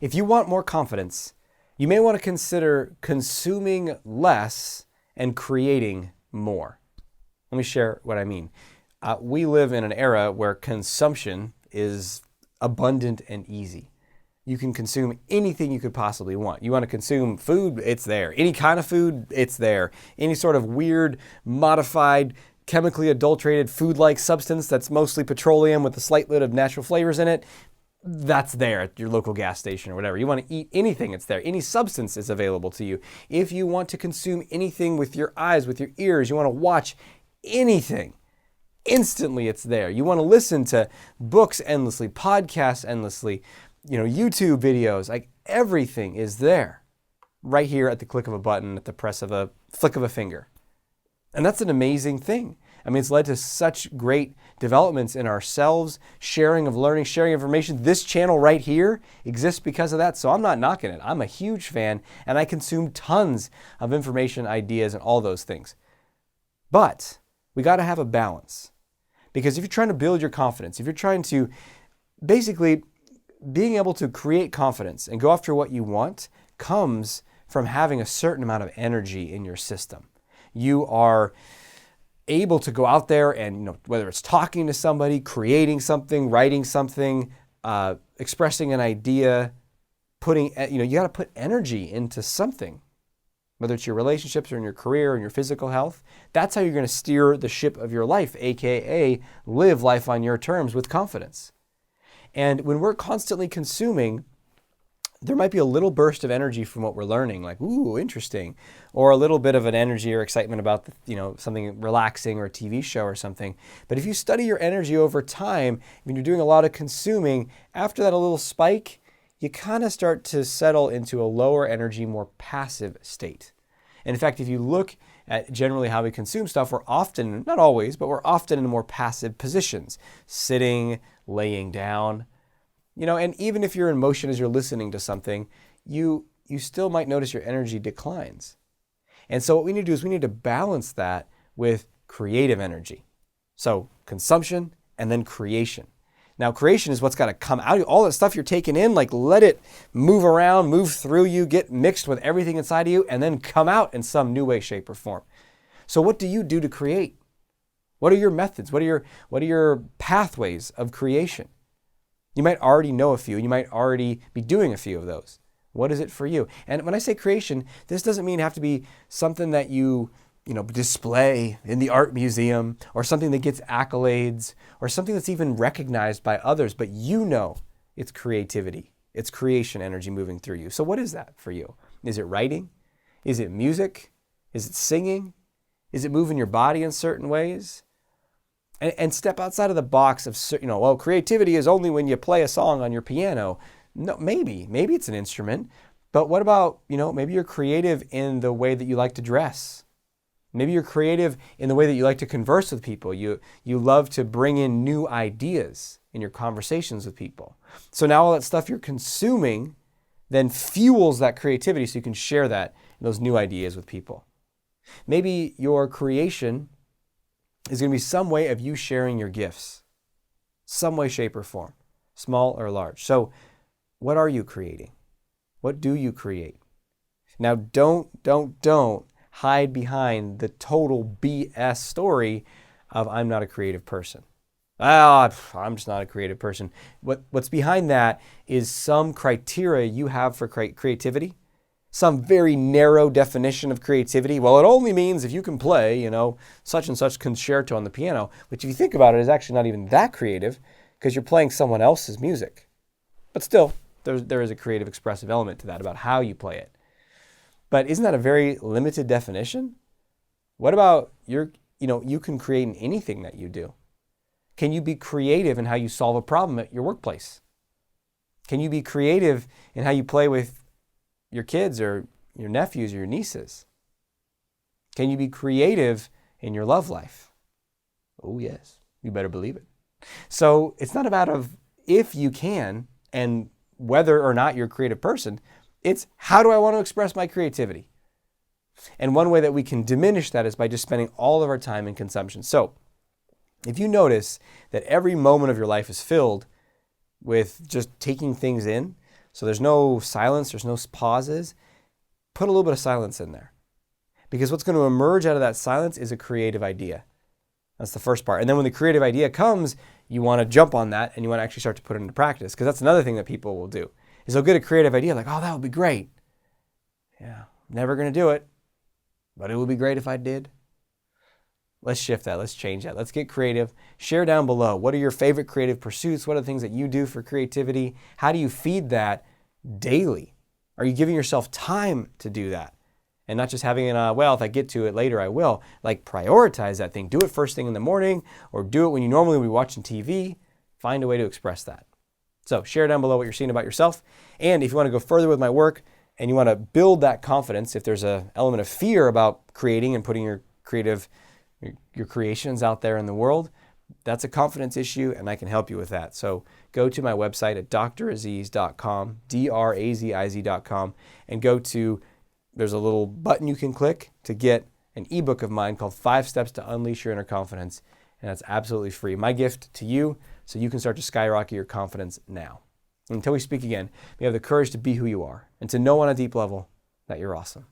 If you want more confidence, you may want to consider consuming less and creating more. Let me share what I mean. We live in an era where consumption is abundant and easy. You can consume anything you could possibly want. You want to consume food, it's there. Any kind of food, it's there. Any sort of weird, modified, chemically adulterated food-like substance that's mostly petroleum with a slight bit of natural flavors in it, that's there at your local gas station or whatever. You want to eat anything, it's there. Any substance is available to you. If you want to consume anything with your eyes, with your ears, you want to watch anything, instantly it's there. You want to listen to books endlessly, podcasts endlessly, YouTube videos, like everything is there right here at the click of a button, at the press of a flick of a finger. And that's an amazing thing. I mean, it's led to such great developments in ourselves, sharing of learning, sharing information. This channel right here exists because of that. So I'm not knocking it. I'm a huge fan and I consume tons of information, ideas, and all those things. But we got to have a balance. Because if you're trying to build your confidence, if you're trying to basically being able to create confidence and go after what you want comes from having a certain amount of energy in your system. You are able to go out there and, whether it's talking to somebody, creating something, writing something, expressing an idea, you got to put energy into something, whether it's your relationships or in your career or in your physical health. That's how you're going to steer the ship of your life, aka live life on your terms with confidence. And when we're constantly consuming, there might be a little burst of energy from what we're learning, like, ooh, interesting, or a little bit of an energy or excitement about, something relaxing or a TV show or something. But if you study your energy over time, when you're doing a lot of consuming, after that a little spike, you kind of start to settle into a lower energy, more passive state. And in fact, if you look at generally how we consume stuff, we're often, not always, but we're often in more passive positions, sitting, laying down. And even if you're in motion as you're listening to something, you still might notice your energy declines. And so what we need to do is we need to balance that with creative energy. So consumption and then creation. Now creation is what's got to come out of you. All that stuff you're taking in, like let it move around, move through you, get mixed with everything inside of you, and then come out in some new way, shape, or form. So what do you do to create? What are your methods? What are your pathways of creation? You might already know a few. You might already be doing a few of those. What is it for you? And when I say creation, this doesn't mean it have to be something that you display in the art museum or something that gets accolades or something that's even recognized by others, but it's creativity. It's creation energy moving through you. So what is that for you? Is it writing? Is it music? Is it singing? Is it moving your body in certain ways? And step outside of the box of, creativity is only when you play a song on your piano. No, maybe it's an instrument, but what about, maybe you're creative in the way that you like to dress. Maybe you're creative in the way that you like to converse with people. You love to bring in new ideas in your conversations with people. So now all that stuff you're consuming then fuels that creativity so you can share those new ideas with people. Maybe your creation is going to be some way of you sharing your gifts, some way, shape, or form, small or large. So what are you creating? What do you create? Now, don't hide behind the total BS story of I'm not a creative person. I'm just not a creative person. What's behind that is some criteria you have for creativity, some very narrow definition of creativity. Well, it only means if you can play, such and such concerto on the piano, which if you think about it is actually not even that creative because you're playing someone else's music. But still, there is a creative expressive element to that about how you play it. But isn't that a very limited definition? What about you can create in anything that you do. Can you be creative in how you solve a problem at your workplace? Can you be creative in how you play with your kids or your nephews or your nieces? Can you be creative in your love life? Oh yes, you better believe it. So it's not about if you can and whether or not you're a creative person, it's how do I want to express my creativity? And one way that we can diminish that is by just spending all of our time in consumption. So if you notice that every moment of your life is filled with just taking things in, So there's no silence, there's no pauses. Put a little bit of silence in there. Because what's going to emerge out of that silence is a creative idea. That's the first part. And then when the creative idea comes, you want to jump on that and you want to actually start to put it into practice. Because that's another thing that people will do. Is they'll get a creative idea like, oh, that would be great. Yeah, never going to do it. But it would be great if I did. Let's shift that. Let's change that. Let's get creative. Share down below. What are your favorite creative pursuits? What are the things that you do for creativity? How do you feed that daily? Are you giving yourself time to do that? And not just having well, if I get to it later, I will. Like prioritize that thing. Do it first thing in the morning or do it when you normally would be watching TV. Find a way to express that. So share down below what you're seeing about yourself. And if you want to go further with my work and you want to build that confidence, if there's an element of fear about creating and putting your creations out there in the world, that's a confidence issue and I can help you with that. So go to my website at draziz.com, draziz.com, and there's a little button you can click to get an ebook of mine called 5 Steps to Unleash Your Inner Confidence. And that's absolutely free. My gift to you so you can start to skyrocket your confidence now. Until we speak again, may you have the courage to be who you are and to know on a deep level that you're awesome.